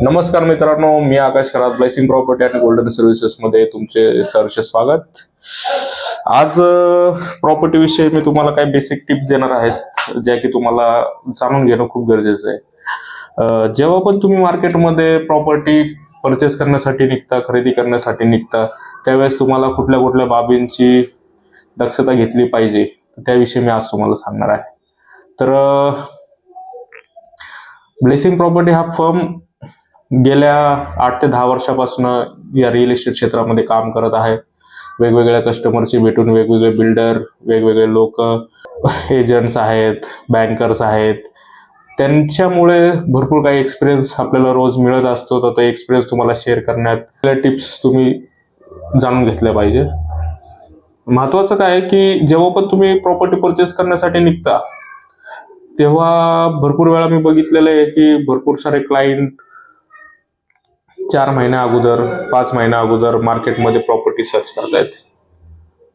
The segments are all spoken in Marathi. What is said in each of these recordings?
नमस्कार मित्रांनो, मी आकाश खरात, ब्लेसिंग प्रॉपर्टी आणि गोल्डन सर्व्हिसेस मध्ये तुमचे सहर्ष स्वागत. आज प्रॉपर्टी विषयी मी तुम्हाला काही बेसिक टिप्स देणार आहेत, ज्या की तुम्हाला जाणून घेणं खूप गरजेचं आहे. जेव्हा पण तुम्ही मार्केटमध्ये प्रॉपर्टी परचेस करण्यासाठी निघता, खरेदी करण्यासाठी निघता, त्यावेळेस तुम्हाला कुठल्या कुठल्या बाबींची दक्षता घेतली पाहिजे, त्याविषयी मी आज तुम्हाला सांगणार आहे. तर ब्लेसिंग प्रॉपर्टी हा फर्म गेल्या 8 ते 10 वर्षापासून या रिअल इस्टेट क्षेत्रामध्ये काम करत आहे. वेगवेगळ्या कस्टमरशी भेटून वेगवेगळे बिल्डर, वेगवेगळे लोक, एजंट्स आहेत, बँकर्स आहेत, त्यांच्यामुळे भरपूर काही एक्सपिरियन्स आपल्याला रोज मिळत असतो. तर तो एक्सपिरियन्स तुम्हाला शेअर करण्यात टिप्स तुम्ही जाणून घेतल्या पाहिजे. महत्वाचं काय आहे की जेव्हा पण तुम्ही प्रॉपर्टी परचेस करण्यासाठी निघता, तेव्हा भरपूर वेळा मी बघितलेलं आहे की भरपूर सारे क्लायंट 4 महिन्या अगोदर, 5 महिन्या अगोदर मार्केटमध्ये प्रॉपर्टी सर्च करतायत.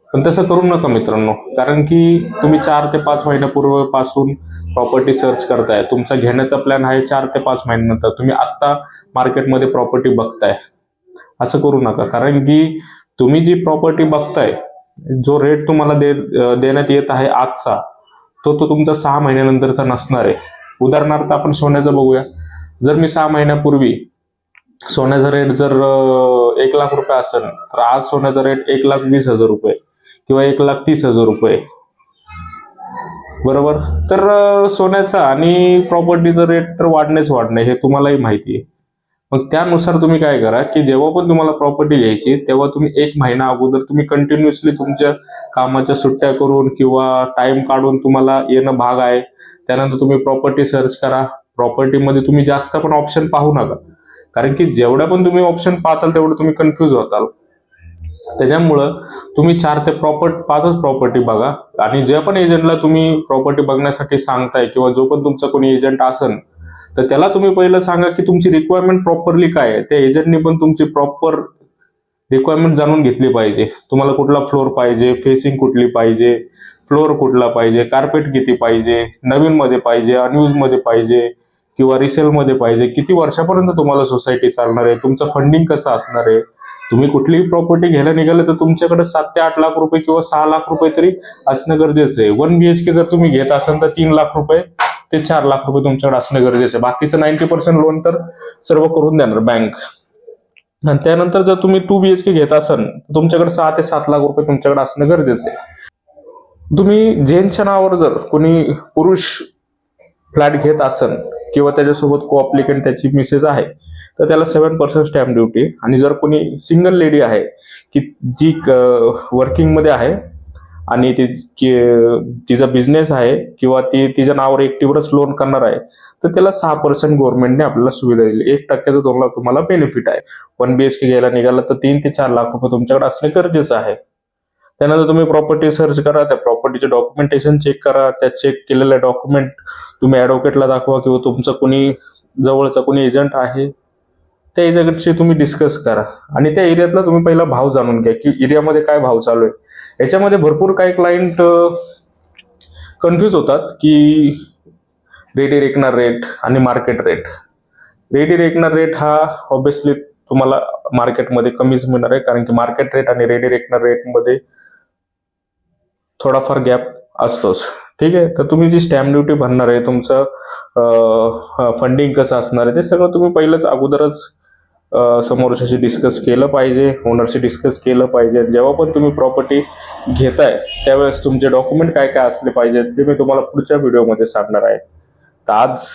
पण तसं करू नका मित्रांनो, कारण की तुम्ही 4 ते 5 महिन्यापूर्वीपासून प्रॉपर्टी सर्च करताय. तुमचा घेण्याचा प्लॅन आहे 4 ते 5 महिन्यानंतर. तुम्ही आत्ता मार्केटमध्ये प्रॉपर्टी बघताय. असं करू नका, कारण की तुम्ही जी प्रॉपर्टी बघताय, जो रेट तुम्हाला देण्यात येत आहे आजचा, तो तुमचा 6 महिन्यानंतरचा नसणार आहे. उदाहरणार्थ आपण सोन्याचं बघूया. जर मी 6 महिन्यापूर्वी सोन्याचा रेट जर 1 लाख रुपये असेल, तर आज सोन्याचा रेट 1,20,000 रुपये किंवा 1,30,000 रुपये, बरोबर. तर सोन्याचा आणि प्रॉपर्टीचा रेट तर वाढणे हे तुम्हालाही माहिती आहे. मग त्यानुसार तुम्ही काय करा की जेव्हा पण तुम्हाला प्रॉपर्टी घ्यायची, तेव्हा तुम्ही 1 महिना अगोदर तुम्ही कंटिन्युअसली तुमच्या कामाच्या सुट्ट्या करून किंवा टाइम काढून तुम्हाला येणं भाग आहे. त्यानंतर तुम्ही प्रॉपर्टी सर्च करा. प्रॉपर्टीमध्ये तुम्ही जास्त पण ऑप्शन पाहू नका, कारण की जेवढ्या पण तुम्ही ऑप्शन पाहताल तेवढं तुम्ही कन्फ्यूज होताल. त्याच्यामुळं तुम्ही 4 ते 5च प्रॉपर्टी बघा. आणि ज्या पण एजंटला तुम्ही प्रॉपर्टी बघण्यासाठी सांगताय किंवा जो पण तुमचा कोणी एजंट असेल, तर त्याला तुम्ही पहिलं सांगा की तुमची रिक्वायरमेंट प्रॉपरली काय आहे. त्या एजंटने पण तुमची प्रॉपर रिक्वायरमेंट जाणून घेतली पाहिजे. तुम्हाला कुठला फ्लोर पाहिजे, फेसिंग कुठली पाहिजे, फ्लोर कुठला पाहिजे, कार्पेट किती पाहिजे, नवीन मध्ये पाहिजे, अनयूज मध्ये पाहिजे किंवा रिसेल मध्ये पाहिजे, किती वर्षापर्यंत तुम्हाला सोसायटी चालणार आहे, तुमचं फंडिंग कसं असणार आहे. तुम्ही कुठलीही प्रॉपर्टी घ्यायला निघाले तर तुमच्याकडे 7 ते 8 लाख रुपये किंवा 6 लाख रुपये तरी असणं गरजेचं आहे. 1 BHK जर तुम्ही घेत असाल तर 3 लाख रुपये ते 4 लाख रुपये तुमच्याकडे असणं गरजेचं आहे. बाकीचं 90% लोन तर सर्व करून देणार बँक. आणि त्यानंतर जर तुम्ही 2 BHK घेत असाल, तुमच्याकडे 6 ते 7 लाख रुपये तुमच्याकडे असणं गरजेचं आहे. तुम्ही जेंट्सच्या नावावर जर कोणी पुरुष फ्लॅट घेत असेल किंवा त्याच्यासोबत को अप्लिकंट त्याची मिसेस आहे, तर त्याला 7% स्टॅम्प ड्युटी. आणि जर कोणी सिंगल लेडी आहे की जी वर्किंग मध्ये आहे आणि तिचा बिझनेस आहे किंवा ती तिच्या नावावर एकटीवरच लोन करणार आहे, तर त्याला 6% गव्हर्नमेंटने आपल्याला सुविधा दिली. 1% तुम्हाला बेनिफिट आहे. 1 BHK घ्यायला निघाला तर 3 ते 4 लाख रुपये तुमच्याकडे असणे गरजेचं आहे. त्यानंतर तुम्ही प्रॉपर्टी सर्च करा, त्या प्रॉपर्टीचे डॉक्युमेंटेशन चेक करा. त्या चेक केलेल्या डॉक्युमेंट तुम्ही ॲडव्होकेटला दाखवा किंवा तुमचा कोणी जवळचा कोणी एजंट आहे त्या एजंटशी तुम्ही डिस्कस करा. आणि त्या एरियातला तुम्ही पहिला भाव जाणून घ्या की एरियामध्ये काय भाव चालू आहे. याच्यामध्ये भरपूर काही क्लायंट कन्फ्यूज होतात की रेडी रेकनर रेट आणि market rate. Ready reckoner rate हा ऑब्विसली तुम्हाला मार्केटमध्ये कमीच मिळणार आहे, कारण की मार्केट रेट आणि रेडी रेकनर रेटमध्ये थोडाफार गॅप असतोच. ठीक आहे. तर तुम्ही जी स्टॅम्प ड्युटी भरणार आहे, तुमचं फंडिंग कसं असणार आहे, ते सगळं तुम्ही पहिलंच अगोदरच समोरच्याशी डिस्कस केलं पाहिजे, ओनरशी डिस्कस केलं पाहिजे. जेव्हा पण तुम्ही प्रॉपर्टी घेताय त्यावेळेस तुमचे डॉक्युमेंट काय काय असले पाहिजेत ते मी तुम्हाला पुढच्या व्हिडिओमध्ये सांगणार आहे. तर आज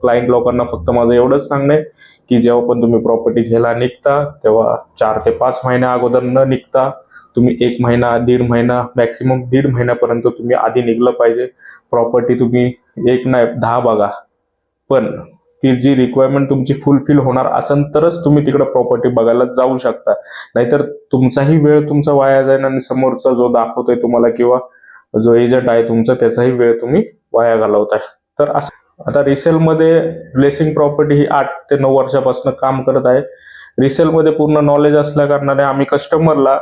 क्लायंट लोकांना फक्त माझं एवढंच सांगणं आहे की जेव्हा पण तुम्ही प्रॉपर्टी घ्यायला निघता, तेव्हा 4 ते 5 महिन्या अगोदर न निघता तुम्ही 1 महिना, 1.5 महिना, मॅक्सिमम 1.5 महिन्यापर्यंत तुम्ही आधी निघलं पाहिजे. प्रॉपर्टी तुम्ही 1 नाही 10 बघा, पण ती जी रिक्वायरमेंट तुमची फुलफिल होणार असेल तरच तुम्ही तिकडे प्रॉपर्टी बघायला जाऊ शकता. नाहीतर तुमचाही वेळ तुमचा वाया जाईल आणि समोरचा जो दाखवतोय तुम्हाला किंवा जो एजंट आहे तुमचा त्याचाही वेळ तुम्ही वाया घालवताय. तर आता रिसेलमध्ये ब्लेसिंग प्रॉपर्टी ही 8 ते 9 वर्षापासून काम करत आहे. रिसेलमध्ये पूर्ण नॉलेज असल्या कारणाने आम्ही कस्टमरला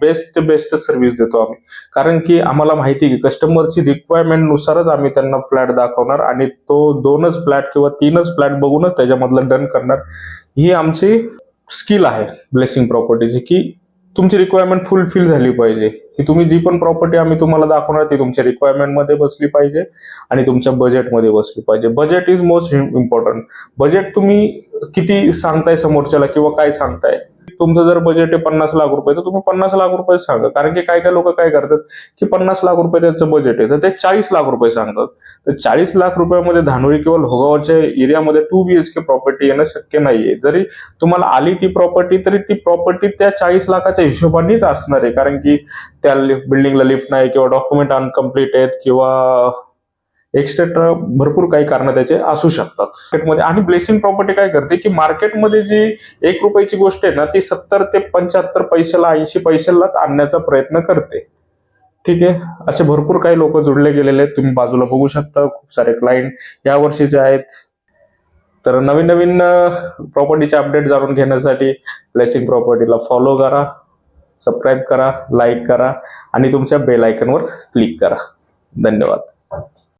बेस्ट सर्व्हिस देतो आम्ही. कारण की आम्हाला माहिती आहे की कस्टमरची रिक्वायरमेंट नुसारच आम्ही त्यांना फ्लॅट दाखवणार आणि तो 2च फ्लॅट किंवा 3च फ्लॅट बघूनच त्याच्यामधलं डन करणार. ही आमची स्किल आहे ब्लेसिंग प्रॉपर्टीची, की तुमची रिक्वायरमेंट फुलफिल झाली पाहिजे, की तुम्ही जी पण प्रॉपर्टी आम्ही तुम्हाला दाखवणार ती तुमच्या रिक्वायरमेंट मध्ये बसली पाहिजे आणि तुमच्या बजेटमध्ये बसली पाहिजे. Budget is most important. Budget तुम्ही किती सांगताय समोरच्याला किंवा काय सांगताय. तुमचं जर बजेट आहे 50 लाख रुपये तर तुम्ही 50 लाख रुपये सांगा. कारण की काय काय लोक काय करतात की 50 लाख रुपये त्यांचं बजेट आहे तर ते 40 लाख रुपये सांगतात. तर 40 लाख रुपयामध्ये धानोरी किंवा लोहागावच्या एरियामध्ये 2 BHK प्रॉपर्टी येणं शक्य नाहीये. जरी तुम्हाला आली ती प्रॉपर्टी तरी ती प्रॉपर्टी त्या 40 लाखाच्या हिशोबानेच असणार आहे. कारण की त्या बिल्डिंगला लिफ्ट नाही किंवा डॉक्युमेंट अनकम्प्लीट आहेत किंवा एक्सेट्रा भरपूर काही कारण त्याचे असू शकतात मार्केटमध्ये. आणि ब्लेसिंग प्रॉपर्टी काय करते की मार्केटमध्ये जी 1 रुपयाची गोष्ट आहे ना ती 70 ते 75 पैशाला 80 पैशालाच आणण्याचा प्रयत्न करते. ठीक आहे. असे भरपूर काही लोक जुडले गेलेले आहेत. तुम्ही बाजूला बघू शकता खूप सारे क्लायंट या वर्षीचे आहेत. तर नवीन नवीन प्रॉपर्टीचे अपडेट जाणून घेण्यासाठी ब्लेसिंग प्रॉपर्टीला फॉलो करा, सबस्क्राईब करा, लाईक करा आणि तुमच्या बेल आयकॉनवर क्लिक करा. धन्यवाद.